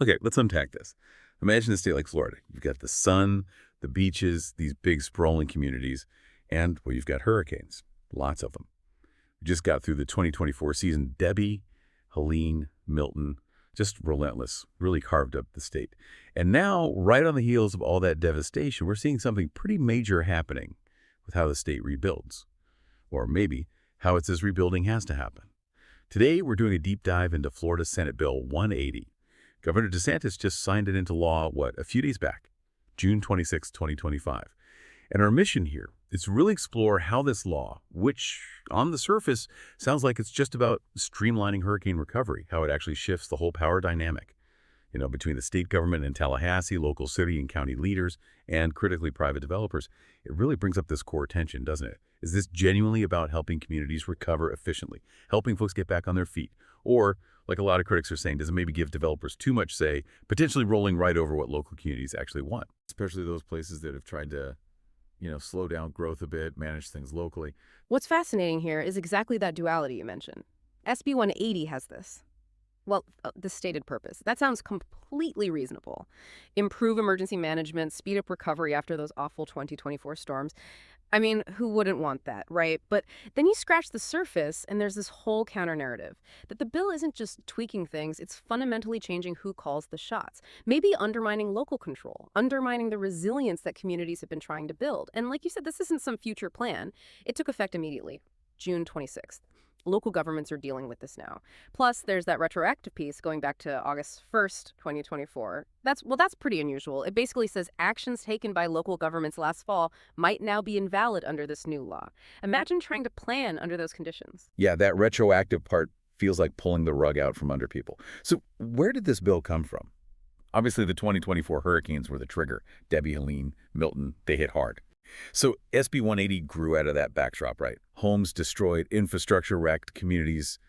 Okay, let's unpack this. Imagine a state like Florida. You've got the sun, the beaches, these big sprawling communities, and, well, you've got hurricanes. Lots of them. We just got through the 2024 season. Debbie, Helene, Milton, just relentless, really carved up the state. And now, right on the heels of all that devastation, we're seeing something pretty major happening with how the state rebuilds. Or maybe how it's this rebuilding has to happen. Today, we're doing a deep dive into Florida Senate Bill 180. Governor DeSantis just signed it into law, a few days back, June 26, 2025. And our mission here is to really explore how this law, which on the surface sounds like it's just about streamlining hurricane recovery, how it actually shifts the whole power dynamic, between the state government and Tallahassee, local city and county leaders, and critically private developers. It really brings up this core tension, doesn't it? Is this genuinely about helping communities recover efficiently, helping folks get back on their feet? Or, like a lot of critics are saying, does it maybe give developers too much say, potentially rolling right over what local communities actually want? Especially those places that have tried to slow down growth a bit, manage things locally. What's fascinating here is exactly that duality you mentioned. SB 180 has this. Well, the stated purpose. That sounds completely reasonable. Improve emergency management, speed up recovery after those awful 2024 storms. I mean, who wouldn't want that, right? But then you scratch the surface and there's this whole counter-narrative that the bill isn't just tweaking things, it's fundamentally changing who calls the shots. Maybe undermining local control, undermining the resilience that communities have been trying to build. And like you said, this isn't some future plan. It took effect immediately, June 26th. Local governments are dealing with this now. Plus, there's that retroactive piece going back to August 1st, 2024. That's pretty unusual. It basically says actions taken by local governments last fall might now be invalid under this new law. Imagine trying to plan under those conditions. Yeah, that retroactive part feels like pulling the rug out from under people. So where did this bill come from? Obviously, the 2024 hurricanes were the trigger. Debbie, Helene, Milton, they hit hard. So SB 180 grew out of that backdrop, right? Homes destroyed, infrastructure wrecked, communities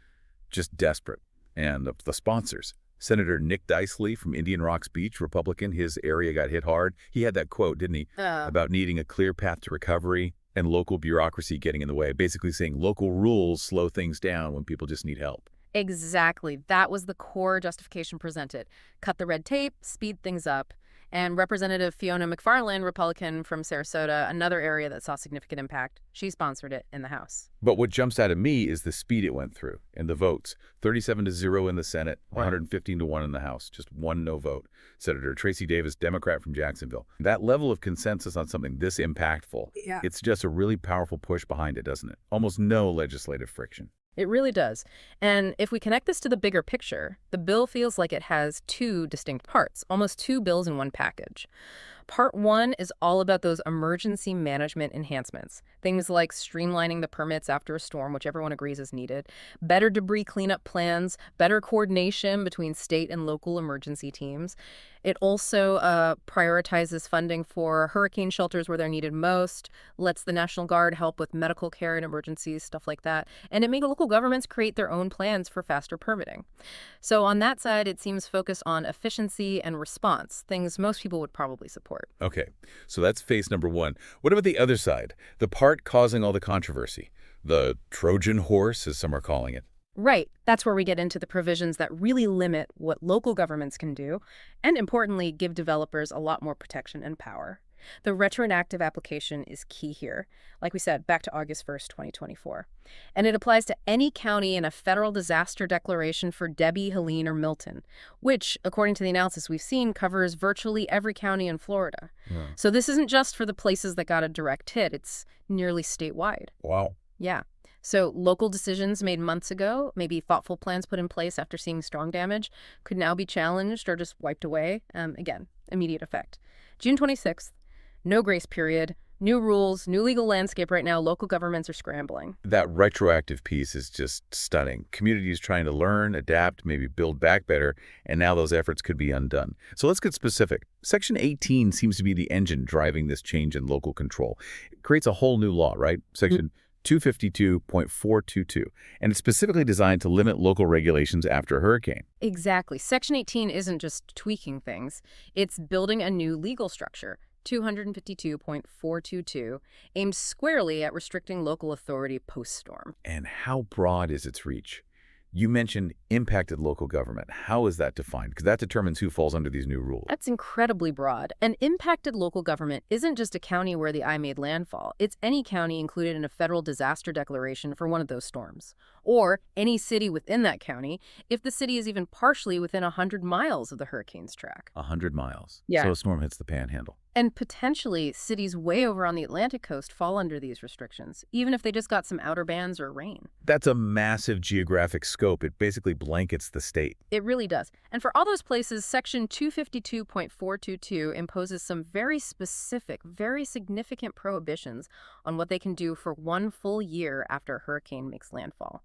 just desperate. And the sponsors, Senator Nick Dicely from Indian Rocks Beach, Republican, his area got hit hard. He had that quote, didn't he, about needing a clear path to recovery and local bureaucracy getting in the way, basically saying local rules slow things down when people just need help. Exactly. That was the core justification presented. Cut the red tape, speed things up. And Representative Fiona McFarland, Republican from Sarasota, another area that saw significant impact, she sponsored it in the House. But what jumps out at me is the speed it went through and the votes. 37-0 in the Senate, 115-1 in the House, just one no vote. Senator Tracy Davis, Democrat from Jacksonville. That level of consensus on something this impactful, it's just a really powerful push behind it, doesn't it? Almost no legislative friction. It really does. And if we connect this to the bigger picture, the bill feels like it has two distinct parts, almost two bills in one package. Part one is all about those emergency management enhancements, things like streamlining the permits after a storm, which everyone agrees is needed, better debris cleanup plans, better coordination between state and local emergency teams. It also prioritizes funding for hurricane shelters where they're needed most, lets the National Guard help with medical care in emergencies, stuff like that. And it makes local governments create their own plans for faster permitting. So on that side, it seems focused on efficiency and response, things most people would probably support. Okay, so that's phase number one. What about the other side, the part causing all the controversy? The Trojan horse, as some are calling it. Right. That's where we get into the provisions that really limit what local governments can do, and importantly, give developers a lot more protection and power. The retroactive application is key here. Like we said, back to August 1st, 2024. And it applies to any county in a federal disaster declaration for Debbie, Helene, or Milton, which, according to the analysis we've seen, covers virtually every county in Florida. Yeah. So this isn't just for the places that got a direct hit. It's nearly statewide. Wow. Yeah. So local decisions made months ago, maybe thoughtful plans put in place after seeing strong damage, could now be challenged or just wiped away. Again, immediate effect. June 26th, no grace period, new rules, new legal landscape right now. Local governments are scrambling. That retroactive piece is just stunning. Communities trying to learn, adapt, maybe build back better, and now those efforts could be undone. So let's get specific. Section 18 seems to be the engine driving this change in local control. It creates a whole new law, right? Section 252.422, and it's specifically designed to limit local regulations after a hurricane. Exactly. Section 18 isn't just tweaking things. It's building a new legal structure. 252.422 aimed squarely at restricting local authority post-storm. And how broad is its reach? You mentioned impacted local government. How is that defined? Because that determines who falls under these new rules. That's incredibly broad. An impacted local government isn't just a county where the eye made landfall. It's any county included in a federal disaster declaration for one of those storms. Or any city within that county if the city is even partially within 100 miles of the hurricane's track. 100 miles. Yeah. So a storm hits the panhandle. And potentially, cities way over on the Atlantic coast fall under these restrictions, even if they just got some outer bands or rain. That's a massive geographic scope. It basically blankets the state. It really does. And for all those places, Section 252.422 imposes some very specific, very significant prohibitions on what they can do for one full year after a hurricane makes landfall.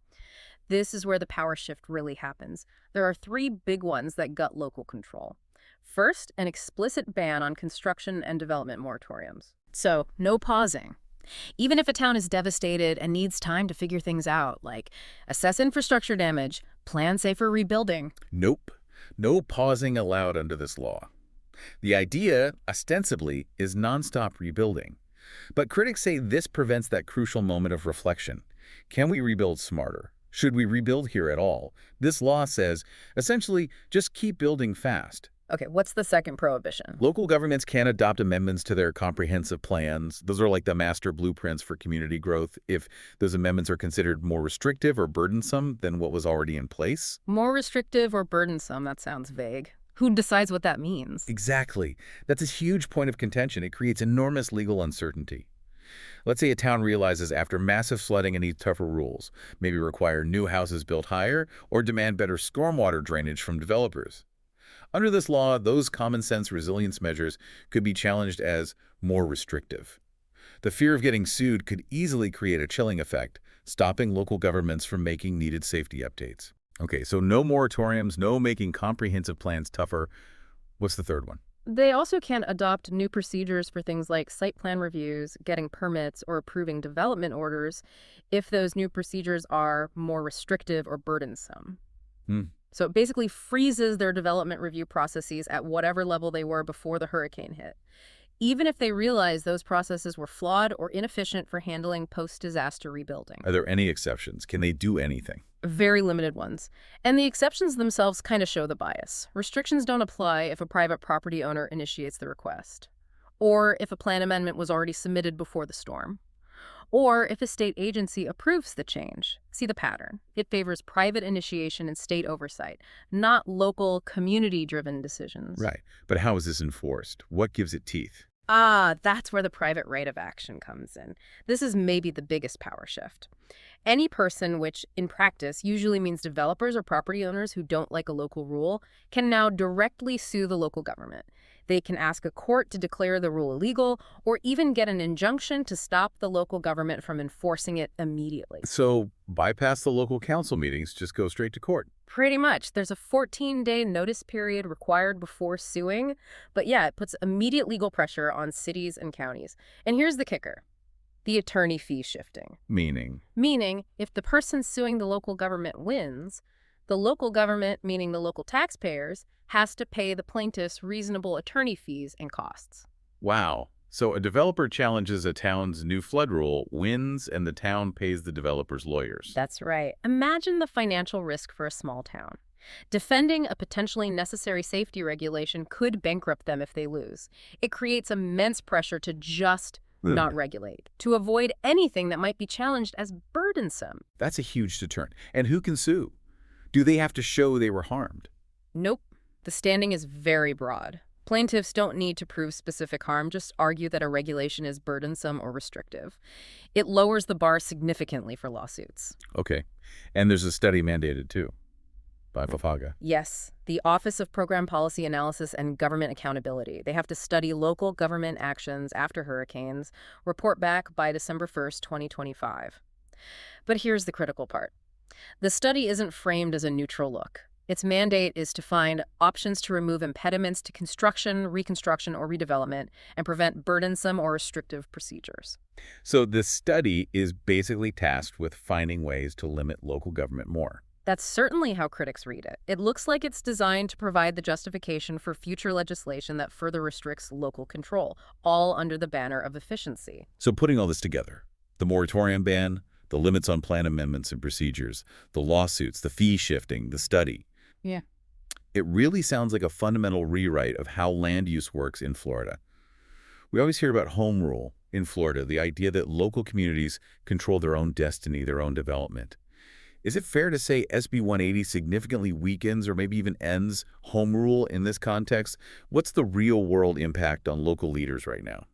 This is where the power shift really happens. There are three big ones that gut local control. First, an explicit ban on construction and development moratoriums. So, no pausing. Even if a town is devastated and needs time to figure things out, like assess infrastructure damage, plan safer rebuilding. Nope. No pausing allowed under this law. The idea, ostensibly, is nonstop rebuilding. But critics say this prevents that crucial moment of reflection. Can we rebuild smarter? Should we rebuild here at all? This law says, essentially, just keep building fast. Okay, what's the second prohibition? Local governments can adopt amendments to their comprehensive plans. Those are like the master blueprints for community growth if those amendments are considered more restrictive or burdensome than what was already in place. More restrictive or burdensome, that sounds vague. Who decides what that means? Exactly. That's a huge point of contention. It creates enormous legal uncertainty. Let's say a town realizes after massive flooding it needs tougher rules, maybe require new houses built higher or demand better stormwater drainage from developers. Under this law, those common-sense resilience measures could be challenged as more restrictive. The fear of getting sued could easily create a chilling effect, stopping local governments from making needed safety updates. Okay, so no moratoriums, no making comprehensive plans tougher. What's the third one? They also can adopt new procedures for things like site plan reviews, getting permits, or approving development orders if those new procedures are more restrictive or burdensome. So it basically freezes their development review processes at whatever level they were before the hurricane hit, even if they realize those processes were flawed or inefficient for handling post-disaster rebuilding. Are there any exceptions? Can they do anything? Very limited ones. And the exceptions themselves kind of show the bias. Restrictions don't apply if a private property owner initiates the request, or if a plan amendment was already submitted before the storm, or if a state agency approves the change. See the pattern. It favors private initiation and state oversight, not local, community-driven decisions. Right. But how is this enforced? What gives it teeth? That's where the private right of action comes in. This is maybe the biggest power shift. Any person, which in practice usually means developers or property owners who don't like a local rule, can now directly sue the local government. They can ask a court to declare the rule illegal or even get an injunction to stop the local government from enforcing it immediately. So bypass the local council meetings, just go straight to court. Pretty much. There's a 14-day notice period required before suing. But yeah, it puts immediate legal pressure on cities and counties. And here's the kicker. The attorney fee shifting. Meaning? Meaning, if the person suing the local government wins, the local government, meaning the local taxpayers, has to pay the plaintiffs reasonable attorney fees and costs. Wow. So a developer challenges a town's new flood rule, wins, and the town pays the developer's lawyers. That's right. Imagine the financial risk for a small town. Defending a potentially necessary safety regulation could bankrupt them if they lose. It creates immense pressure to just not regulate, to avoid anything that might be challenged as burdensome. That's a huge deterrent. And who can sue? Do they have to show they were harmed? Nope. The standing is very broad. Plaintiffs don't need to prove specific harm, just argue that a regulation is burdensome or restrictive. It lowers the bar significantly for lawsuits. Okay. And there's a study mandated, too, by FAFAGA. Yes, the Office of Program Policy Analysis and Government Accountability. They have to study local government actions after hurricanes, report back by December 1st, 2025. But here's the critical part. The study isn't framed as a neutral look. Its mandate is to find options to remove impediments to construction, reconstruction, or redevelopment and prevent burdensome or restrictive procedures. So this study is basically tasked with finding ways to limit local government more. That's certainly how critics read it. It looks like it's designed to provide the justification for future legislation that further restricts local control, all under the banner of efficiency. So putting all this together, the moratorium ban, The limits on plan amendments and procedures, the lawsuits, the fee shifting, the study. Yeah. It really sounds like a fundamental rewrite of how land use works in Florida. We always hear about home rule in Florida, the idea that local communities control their own destiny, their own development. Is it fair to say SB 180 significantly weakens or maybe even ends home rule in this context? What's the real-world impact on local leaders right now?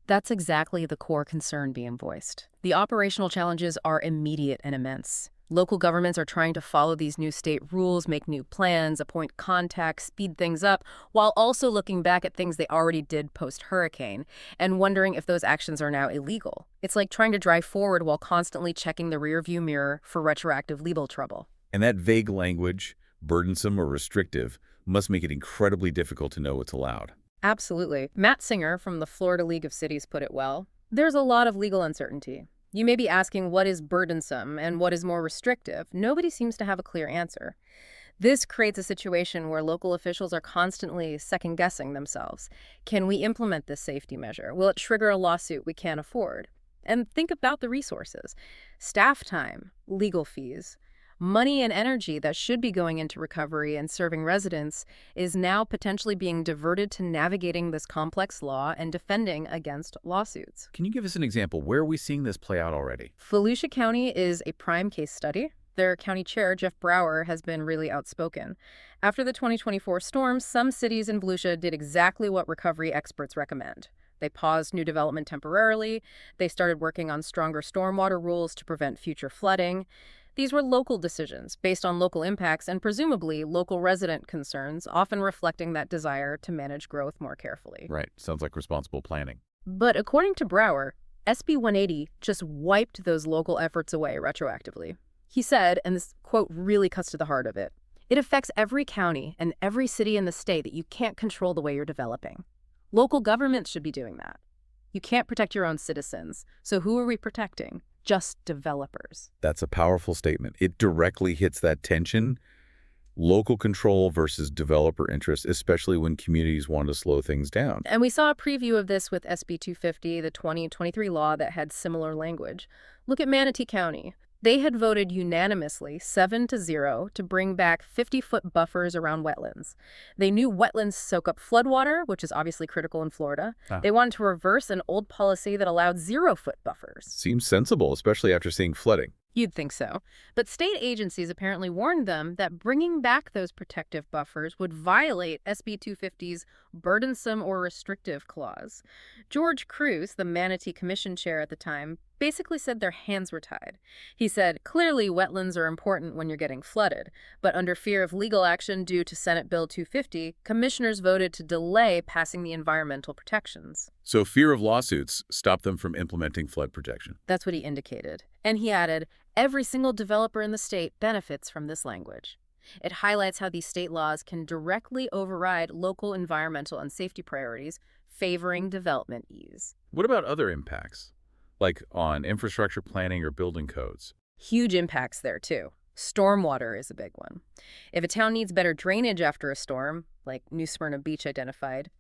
That's exactly the core concern being voiced. The operational challenges are immediate and immense. Local governments are trying to follow these new state rules, make new plans, appoint contacts, speed things up, while also looking back at things they already did post-hurricane and wondering if those actions are now illegal. It's like trying to drive forward while constantly checking the rearview mirror for retroactive legal trouble. And that vague language, burdensome or restrictive, must make it incredibly difficult to know what's allowed. Absolutely. Matt Singer from the Florida League of Cities put it well. There's a lot of legal uncertainty. You may be asking what is burdensome and what is more restrictive. Nobody seems to have a clear answer. This creates a situation where local officials are constantly second-guessing themselves. Can we implement this safety measure? Will it trigger a lawsuit we can't afford? And think about the resources. Staff time, legal fees, money and energy that should be going into recovery and serving residents is now potentially being diverted to navigating this complex law and defending against lawsuits. Can you give us an example? Where are we seeing this play out already? Volusia County is a prime case study. Their county chair, Jeff Brower, has been really outspoken. After the 2024 storms, some cities in Volusia did exactly what recovery experts recommend. They paused new development temporarily. They started working on stronger stormwater rules to prevent future flooding. These were local decisions based on local impacts and presumably local resident concerns, often reflecting that desire to manage growth more carefully. Right. Sounds like responsible planning. But according to Brower, SB 180 just wiped those local efforts away retroactively. He said, and this quote really cuts to the heart of it, "It affects every county and every city in the state that you can't control the way you're developing. Local governments should be doing that. You can't protect your own citizens. So who are we protecting? Just developers." That's a powerful statement. It directly hits that tension, local control versus developer interest, especially when communities want to slow things down. And we saw a preview of this with SB 250, the 2023 law that had similar language. Look at Manatee County. They had voted unanimously 7-0 to bring back 50-foot buffers around wetlands. They knew wetlands soak up floodwater, which is obviously critical in Florida. They wanted to reverse an old policy that allowed 0-foot buffers. Seems sensible, especially after seeing flooding. You'd think so. But state agencies apparently warned them that bringing back those protective buffers would violate SB 250's burdensome or restrictive clause. George Cruz, the Manatee Commission chair at the time, basically said their hands were tied. He said, clearly wetlands are important when you're getting flooded, but under fear of legal action due to Senate Bill 250, commissioners voted to delay passing the environmental protections. So fear of lawsuits stopped them from implementing flood protection. That's what he indicated. And he added, every single developer in the state benefits from this language. It highlights how these state laws can directly override local environmental and safety priorities, favoring development ease. What about other impacts, like on infrastructure planning or building codes? Huge impacts there, too. Stormwater is a big one. If a town needs better drainage after a storm, like New Smyrna Beach identified,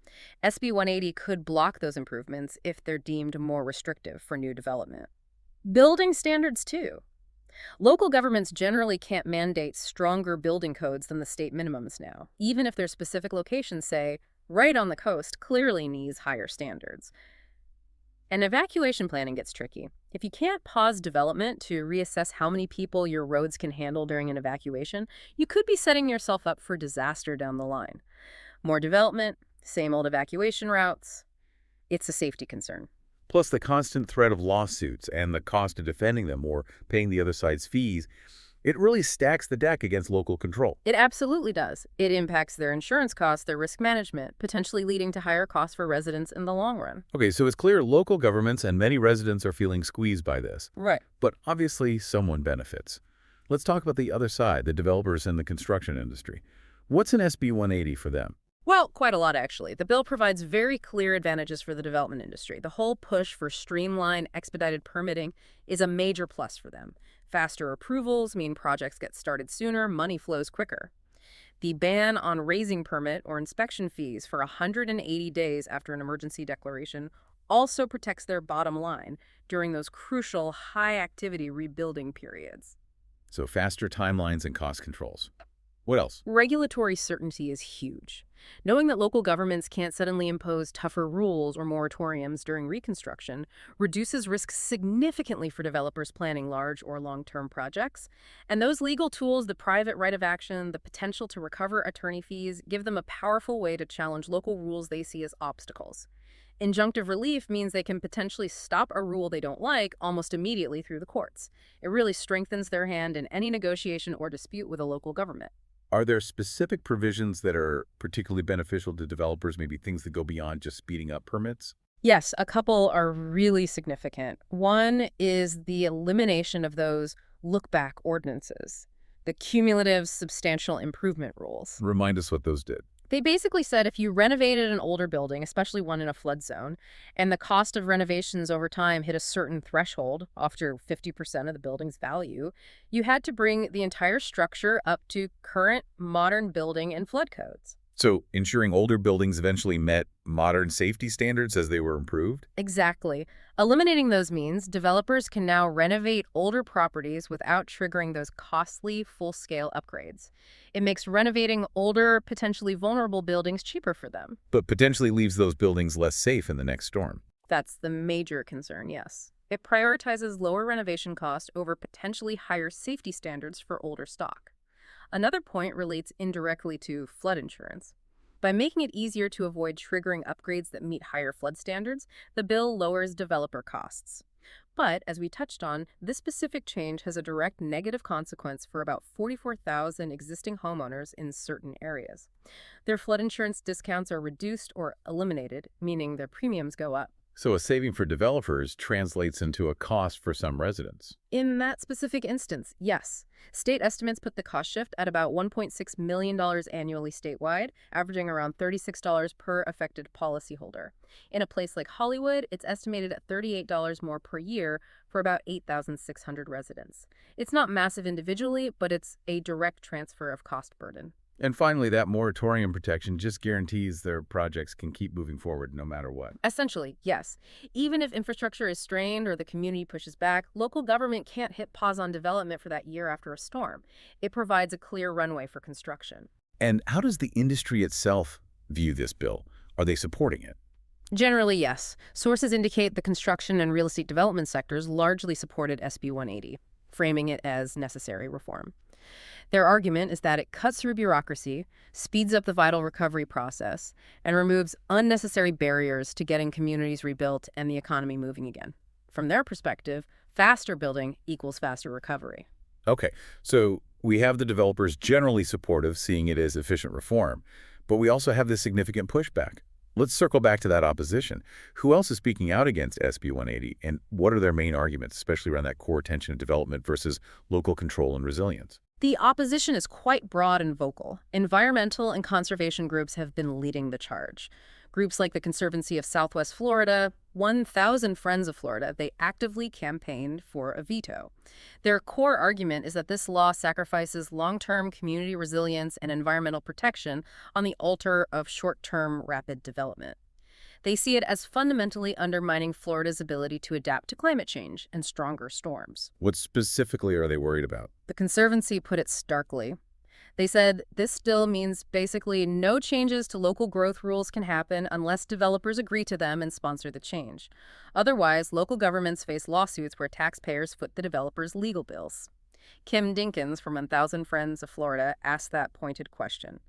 SB 180 could block those improvements if they're deemed more restrictive for new development. Building standards, too. Local governments generally can't mandate stronger building codes than the state minimums now, even if their specific locations say, right on the coast clearly needs higher standards. And evacuation planning gets tricky. If you can't pause development to reassess how many people your roads can handle during an evacuation, you could be setting yourself up for disaster down the line. More development, same old evacuation routes. It's a safety concern. Plus the constant threat of lawsuits and the cost of defending them or paying the other side's fees, it really stacks the deck against local control. It absolutely does. It impacts their insurance costs, their risk management, potentially leading to higher costs for residents in the long run. Okay, so it's clear local governments and many residents are feeling squeezed by this. Right. But obviously someone benefits. Let's talk about the other side, the developers and the construction industry. What's in SB 180 for them? Well, quite a lot, actually. The bill provides very clear advantages for the development industry. The whole push for streamline, expedited permitting is a major plus for them. Faster approvals mean projects get started sooner, money flows quicker. The ban on raising permit or inspection fees for 180 days after an emergency declaration also protects their bottom line during those crucial high-activity rebuilding periods. So faster timelines and cost controls. What else? Regulatory certainty is huge. Knowing that local governments can't suddenly impose tougher rules or moratoriums during reconstruction reduces risks significantly for developers planning large or long-term projects. And those legal tools, the private right of action, the potential to recover attorney fees, give them a powerful way to challenge local rules they see as obstacles. Injunctive relief means they can potentially stop a rule they don't like almost immediately through the courts. It really strengthens their hand in any negotiation or dispute with a local government. Are there specific provisions that are particularly beneficial to developers, maybe things that go beyond just speeding up permits? Yes, a couple are really significant. One is the elimination of those look-back ordinances, the cumulative substantial improvement rules. Remind us what those did. They basically said if you renovated an older building, especially one in a flood zone, and the cost of renovations over time hit a certain threshold, after 50% of the building's value, you had to bring the entire structure up to current modern building and flood codes. So ensuring older buildings eventually met modern safety standards as they were improved? Exactly. Eliminating those means developers can now renovate older properties without triggering those costly full-scale upgrades. It makes renovating older, potentially vulnerable buildings cheaper for them. But potentially leaves those buildings less safe in the next storm. That's the major concern, yes. It prioritizes lower renovation cost over potentially higher safety standards for older stock. Another point relates indirectly to flood insurance. By making it easier to avoid triggering upgrades that meet higher flood standards, the bill lowers developer costs. But, as we touched on, this specific change has a direct negative consequence for about 44,000 existing homeowners in certain areas. Their flood insurance discounts are reduced or eliminated, meaning their premiums go up. So a saving for developers translates into a cost for some residents. In that specific instance, yes. State estimates put the cost shift at about $1.6 million annually statewide, averaging around $36 per affected policyholder. In a place like Hollywood, it's estimated at $38 more per year for about 8,600 residents. It's not massive individually, but it's a direct transfer of cost burden. And finally, that moratorium protection just guarantees their projects can keep moving forward no matter what. Essentially, yes. Even if infrastructure is strained or the community pushes back, local government can't hit pause on development for that year after a storm. It provides a clear runway for construction. And how does the industry itself view this bill? Are they supporting it? Generally, yes. Sources indicate the construction and real estate development sectors largely supported SB 180, framing it as necessary reform. Their argument is that it cuts through bureaucracy, speeds up the vital recovery process, and removes unnecessary barriers to getting communities rebuilt and the economy moving again. From their perspective, faster building equals faster recovery. Okay, so we have the developers generally supportive, seeing it as efficient reform, but we also have this significant pushback. Let's circle back to that opposition. Who else is speaking out against SB 180, and what are their main arguments, especially around that core tension of development versus local control and resilience? The opposition is quite broad and vocal. Environmental and conservation groups have been leading the charge. Groups like the Conservancy of Southwest Florida, 1,000 Friends of Florida, they actively campaigned for a veto. Their core argument is that this law sacrifices long-term community resilience and environmental protection on the altar of short-term rapid development. They see it as fundamentally undermining Florida's ability to adapt to climate change and stronger storms. What specifically are they worried about? The Conservancy put it starkly. They said this still means basically no changes to local growth rules can happen unless developers agree to them and sponsor the change. Otherwise, local governments face lawsuits where taxpayers foot the developers' legal bills. Kim Dinkins from 1,000 Friends of Florida asked that pointed question.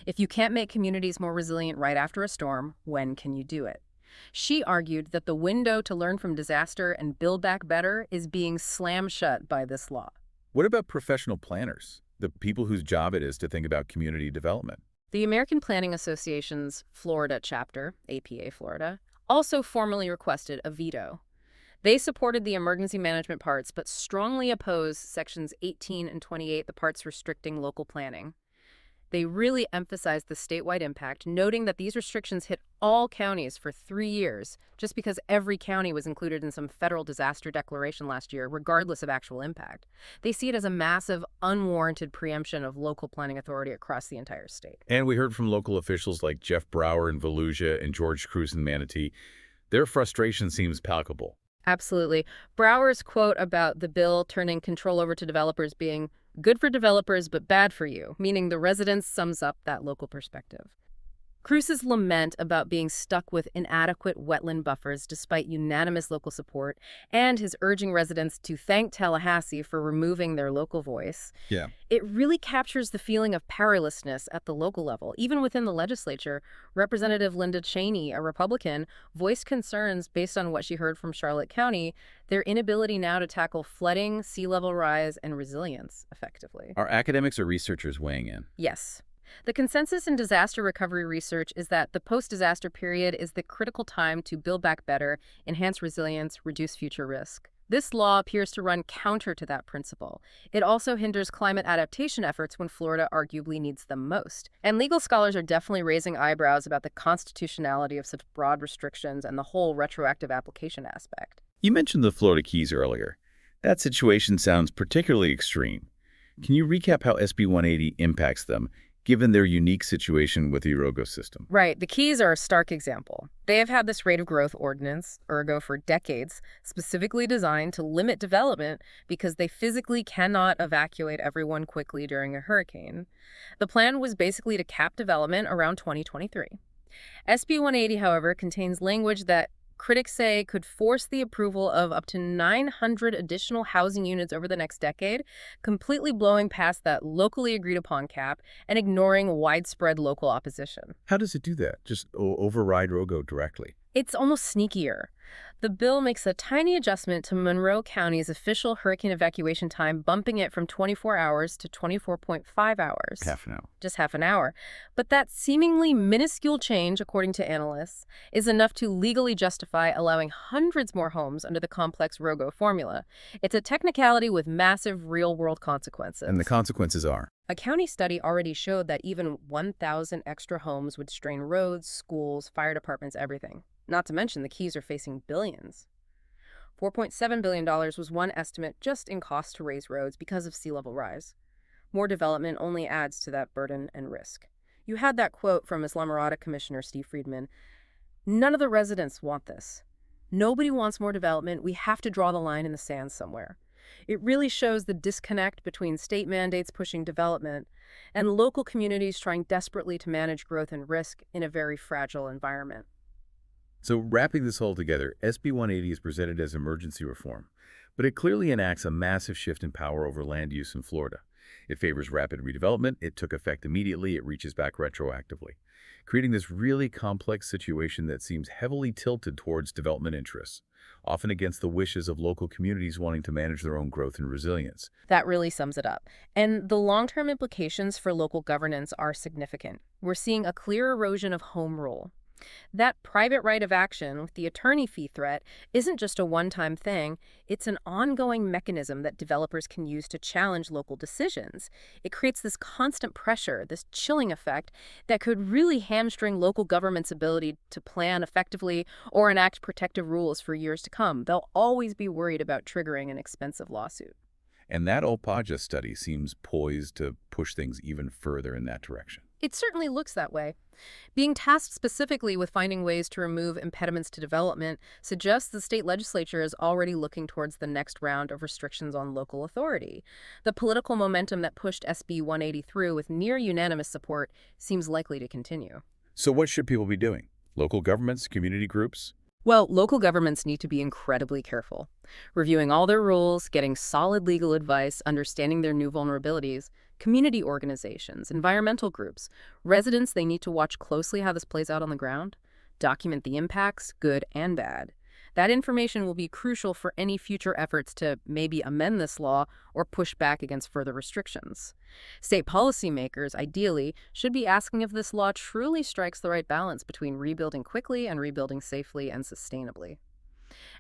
If you can't make communities more resilient right after a storm, when can you do it? She argued that the window to learn from disaster and build back better is being slammed shut by this law. What about professional planners, the people whose job it is to think about community development? The American Planning Association's Florida chapter, APA Florida, also formally requested a veto. They supported the emergency management parts but strongly opposed Sections 18 and 28, the parts restricting local planning. They really emphasized the statewide impact, noting that these restrictions hit all counties for 3 years, just because every county was included in some federal disaster declaration last year, regardless of actual impact. They see it as a massive, unwarranted preemption of local planning authority across the entire state. And we heard from local officials like Jeff Brower in Volusia and George Cruz in Manatee Their frustration seems palpable. Absolutely. Brower's quote about the bill turning control over to developers being good for developers but bad for you, meaning the residents, sums up that local perspective. Cruz's lament about being stuck with inadequate wetland buffers despite unanimous local support, and his urging residents to thank Tallahassee for removing their local voice, Yeah. it really captures the feeling of powerlessness at the local level. Even within the legislature, Representative Linda Cheney, a Republican, voiced concerns based on what she heard from Charlotte County, their inability now to tackle flooding, sea level rise, and resilience effectively. Are academics or researchers weighing in? Yes. The consensus in disaster recovery research is that the post-disaster period is the critical time to build back better, enhance resilience, reduce future risk. This law appears to run counter to that principle. It also hinders climate adaptation efforts when Florida arguably needs them most. And legal scholars are definitely raising eyebrows about the constitutionality of such broad restrictions and the whole retroactive application aspect. You mentioned the Florida Keys earlier. That situation sounds particularly extreme. Can you recap how SB 180 impacts them, given their unique situation with the Orogo system? Right. The Keys are a stark example. They have had this rate of growth ordinance, ergo, for decades, specifically designed to limit development because they physically cannot evacuate everyone quickly during a hurricane. The plan was basically to cap development around 2023. SB 180, however, contains language that critics say could force the approval of up to 900 additional housing units over the next decade, completely blowing past that locally agreed upon cap and ignoring widespread local opposition. How does it do that? Just override Orogo directly? It's almost sneakier. The bill makes a tiny adjustment to Monroe County's official hurricane evacuation time, bumping it from 24 hours to 24.5 hours. Half an hour. Just half an hour. But that seemingly minuscule change, according to analysts, is enough to legally justify allowing hundreds more homes under the complex Rogo formula. It's a technicality with massive real-world consequences. And the consequences are? A county study already showed that even 1,000 extra homes would strain roads, schools, fire departments, everything. Not to mention the Keys are facing billions. $4.7 billion was one estimate just in cost to raise roads because of sea level rise. More development only adds to that burden and risk. You had that quote from Islamorada Commissioner Steve Friedman. None of the residents want this. Nobody wants more development. We have to draw the line in the sand somewhere. It really shows the disconnect between state mandates pushing development and local communities trying desperately to manage growth and risk in a very fragile environment. So wrapping this all together, SB 180 is presented as emergency reform, but it clearly enacts a massive shift in power over land use in Florida. It favors rapid redevelopment, it took effect immediately, it reaches back retroactively, creating this really complex situation that seems heavily tilted towards development interests, often against the wishes of local communities wanting to manage their own growth and resilience. That really sums it up. And the long-term implications for local governance are significant. We're seeing a clear erosion of home rule. That private right of action with the attorney fee threat isn't just a one-time thing. It's an ongoing mechanism that developers can use to challenge local decisions. It creates this constant pressure, this chilling effect that could really hamstring local government's ability to plan effectively or enact protective rules for years to come. They'll always be worried about triggering an expensive lawsuit. And that Opaja study seems poised to push things even further in that direction. It certainly looks that way. Being tasked specifically with finding ways to remove impediments to development suggests the state legislature is already looking towards the next round of restrictions on local authority. The political momentum that pushed SB 180 through with near unanimous support seems likely to continue. So what should people be doing? Local governments, community groups? Well, local governments need to be incredibly careful, reviewing all their rules, getting solid legal advice, understanding their new vulnerabilities. Community organizations, environmental groups, residents, they need to watch closely how this plays out on the ground, document the impacts, good and bad. That information will be crucial for any future efforts to maybe amend this law or push back against further restrictions. State policymakers, ideally, should be asking if this law truly strikes the right balance between rebuilding quickly and rebuilding safely and sustainably.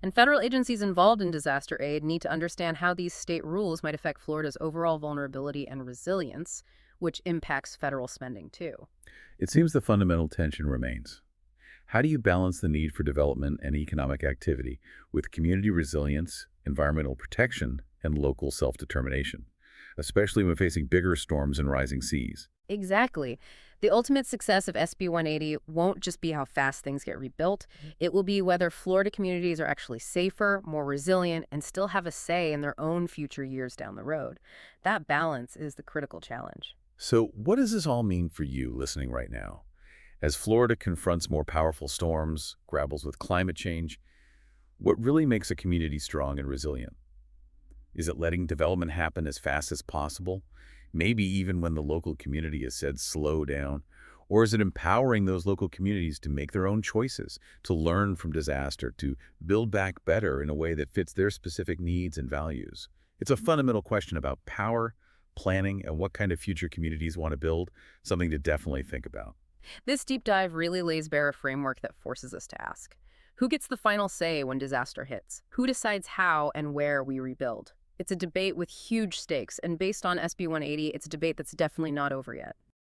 And federal agencies involved in disaster aid need to understand how these state rules might affect Florida's overall vulnerability and resilience, which impacts federal spending too. It seems the fundamental tension remains. How do you balance the need for development and economic activity with community resilience, environmental protection, and local self-determination, especially when facing bigger storms and rising seas? Exactly. The ultimate success of SB 180 won't just be how fast things get rebuilt. It will be whether Florida communities are actually safer, more resilient, and still have a say in their own future years down the road. That balance is the critical challenge. So what does this all mean for you listening right now? As Florida confronts more powerful storms, grapples with climate change, what really makes a community strong and resilient? Is it letting development happen as fast as possible? Maybe even when the local community has said slow down? Or is it empowering those local communities to make their own choices, to learn from disaster, to build back better in a way that fits their specific needs and values? It's a fundamental question about power, planning, and what kind of future communities want to build, something to definitely think about. This deep dive really lays bare a framework that forces us to ask, who gets the final say when disaster hits? Who decides how and where we rebuild? It's a debate with huge stakes, and based on SB 180, it's a debate that's definitely not over yet.